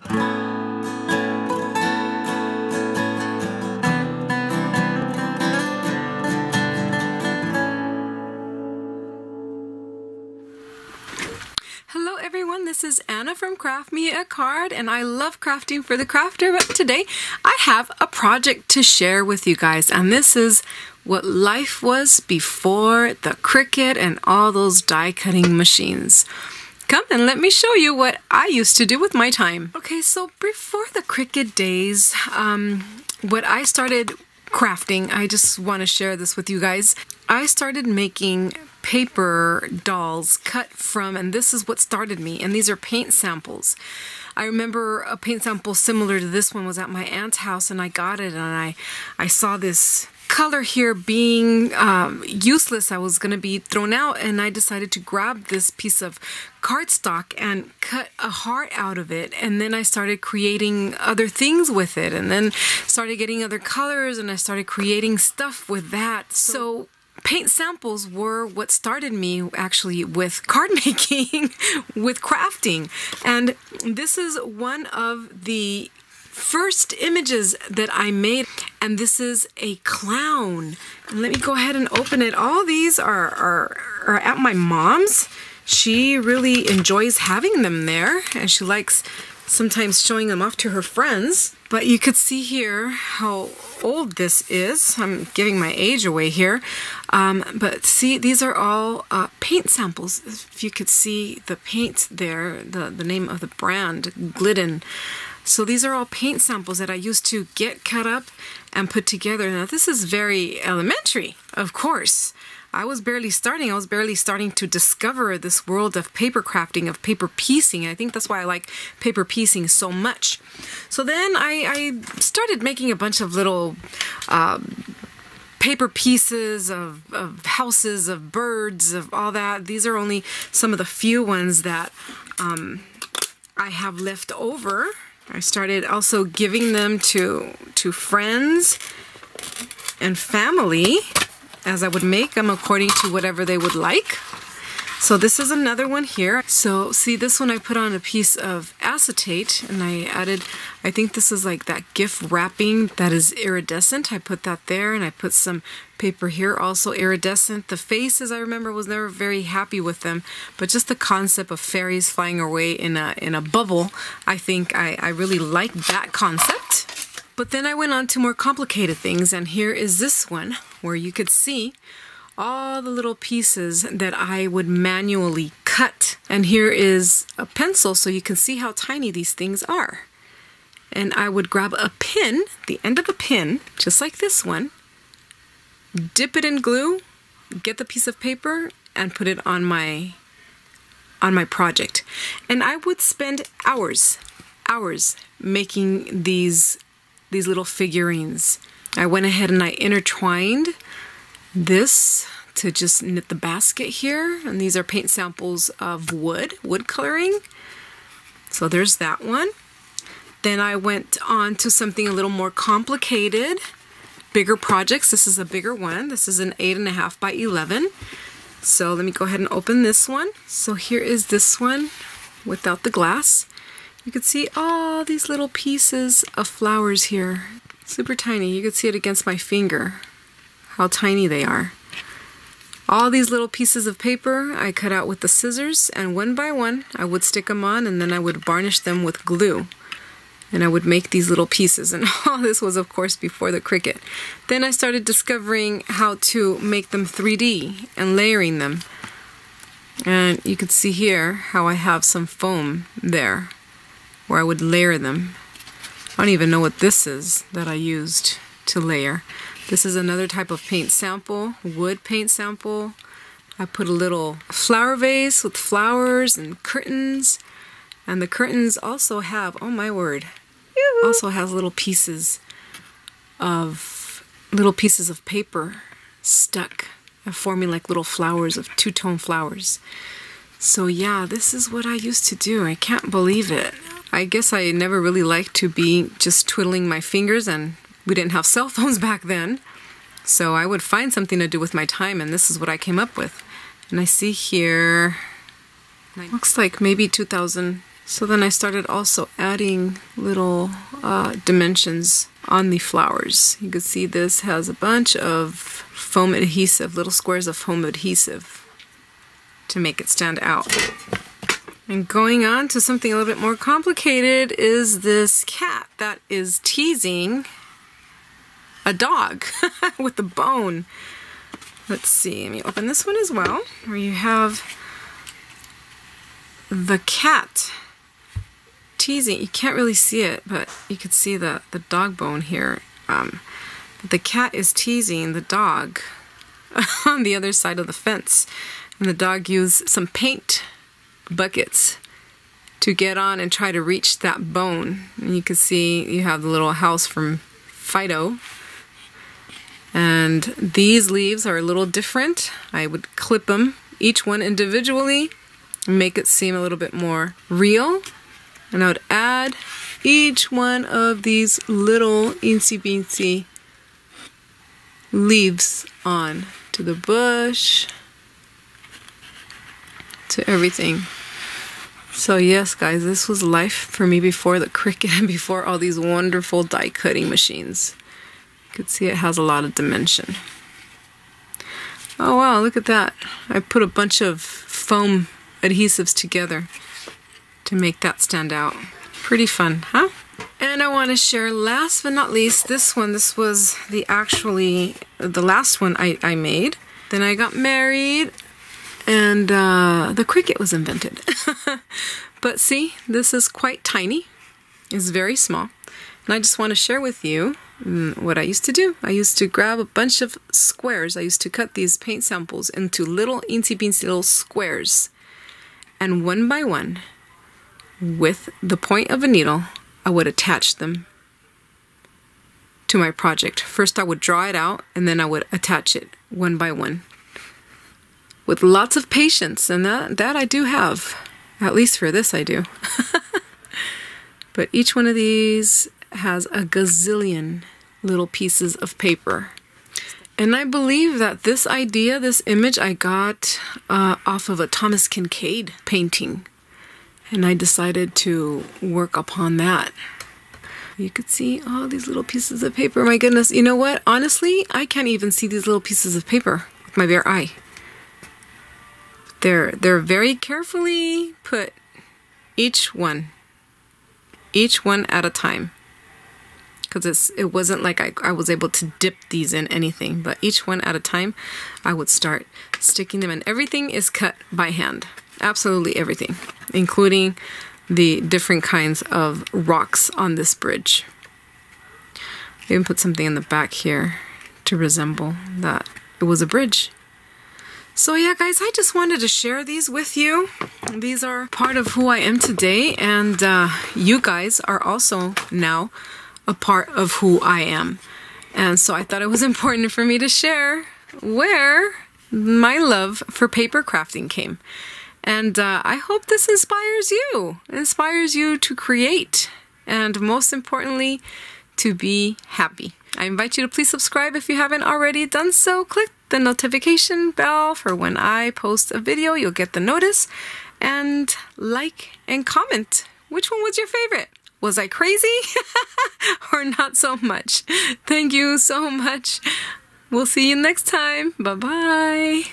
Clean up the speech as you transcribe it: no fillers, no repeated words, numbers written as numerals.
Hello everyone, this is Anna from Craft Me a Card, and I love crafting for the crafter, but today I have a project to share with you guys, and this is what life was before the Cricut and all those die cutting machines. Come and let me show you what I used to do with my time. Okay, so before the Cricut days, what I started crafting, I just want to share this with you guys. I started making paper dolls cut from, and this is what started me, and these are paint samples. I remember a paint sample similar to this one was at my aunt's house, and I got it, and I saw this color here being useless. I was going to be thrown out, and I decided to grab this piece of cardstock and cut a heart out of it, and then I started creating other things with it, and then started getting other colors, and I started creating stuff with that. So paint samples were what started me actually with card making, with crafting, and this is one of the first images that I made, and this is a clown. And let me go ahead and open it. All these are at my mom's. She really enjoys having them there, and she likes sometimes showing them off to her friends. But you could see here how old this is. I'm giving my age away here. But see, these are all paint samples. If you could see the paint there, the name of the brand, Glidden. So these are all paint samples that I used to get cut up and put together. Now this is very elementary, of course. I was barely starting to discover this world of paper crafting, of paper piecing. I think that's why I like paper piecing so much. So then I started making a bunch of little paper pieces of houses, of birds, of all that. These are only some of the few ones that I have left over. I started also giving them to friends and family, as I would make them according to whatever they would like. So this is another one here. So see, this one I put on a piece of acetate, and I added, I think this is like that gift wrapping that is iridescent. I put that there, and I put some paper here, also iridescent. The faces, I remember, was never very happy with them, but just the concept of fairies flying away in a bubble, I think I really like that concept. But then I went on to more complicated things, and here is this one where you could see all the little pieces that I would manually cut. And here is a pencil, so you can see how tiny these things are. And I would grab a pin, the end of a pin, just like this one, dip it in glue, get the piece of paper, and put it on my project. And I would spend hours making these little figurines. I went ahead and I intertwined this to just knit the basket here, and these are paint samples of wood coloring. So there's that one. Then I went on to something a little more complicated, bigger projects. This is a bigger one. This is an 8.5 by 11. So let me go ahead and open this one. So here is this one without the glass. You can see all these little pieces of flowers here. Super tiny. You can see it against my finger, how tiny they are. All these little pieces of paper I cut out with the scissors, and one by one I would stick them on, and then I would varnish them with glue. And I would make these little pieces, and all this was of course before the Cricut. Then I started discovering how to make them 3D and layering them. And you can see here how I have some foam there where I would layer them. I don't even know what this is that I used to layer. This is another type of paint sample, wood paint sample. I put a little flower vase with flowers and curtains. And the curtains also have, oh my word, also has little pieces of paper stuck and forming like little flowers of two-tone flowers. So yeah, this is what I used to do. I can't believe it. I guess I never really liked to be just twiddling my fingers, and we didn't have cell phones back then. So I would find something to do with my time, and this is what I came up with. And I see here, looks like maybe 2006 So then I started also adding little dimensions on the flowers. You can see this has a bunch of foam adhesive, little squares of foam adhesive to make it stand out. And going on to something a little bit more complicated is this cat that is teasing a dog with a bone. Let's see, let me open this one as well, where you have the cat teasing. You can't really see it, but you could see the dog bone here. The cat is teasing the dog on the other side of the fence, and the dog used some paint buckets to get on and try to reach that bone. And you can see you have the little house from Fido, and these leaves are a little different. I would clip them, each one individually, and make it seem a little bit more real. And I would add each one of these little eensy beensy leaves on to the bush, to everything. So yes, guys, this was life for me before the Cricut and before all these wonderful die cutting machines. You can see it has a lot of dimension. Oh wow, look at that. I put a bunch of foam adhesives together to make that stand out. Pretty fun, huh? And I want to share, last but not least, this one. This was the last one I made. Then I got married, and the Cricut was invented. But see, this is quite tiny. It's very small. And I just want to share with you what I used to do. I used to grab a bunch of squares. I used to cut these paint samples into little eensy beensy little squares. And one by one, with the point of a needle, I would attach them to my project. First I would draw it out, and then I would attach it one by one. With lots of patience, and that I do have. At least for this I do. But each one of these has a gazillion little pieces of paper. And I believe that this idea, this image, I got off of a Thomas Kincaid painting. And I decided to work upon that. You could see all these little pieces of paper. My goodness, you know what? Honestly, I can't even see these little pieces of paper with my bare eye. They're very carefully put, each one at a time. Because it wasn't like I was able to dip these in anything, but each one at a time, I would start sticking them in. Everything is cut by hand. Absolutely everything, including the different kinds of rocks on this bridge. I even put something in the back here to resemble that it was a bridge. So yeah, guys, I just wanted to share these with you. These are part of who I am today, and you guys are also now a part of who I am. And so I thought it was important for me to share where my love for paper crafting came. And I hope this inspires you to create, and most importantly, to be happy. I invite you to please subscribe if you haven't already done so. Click the notification bell for when I post a video. You'll get the notice. And like and comment. Which one was your favorite? Was I crazy? Or not so much? Thank you so much. We'll see you next time. Bye-bye.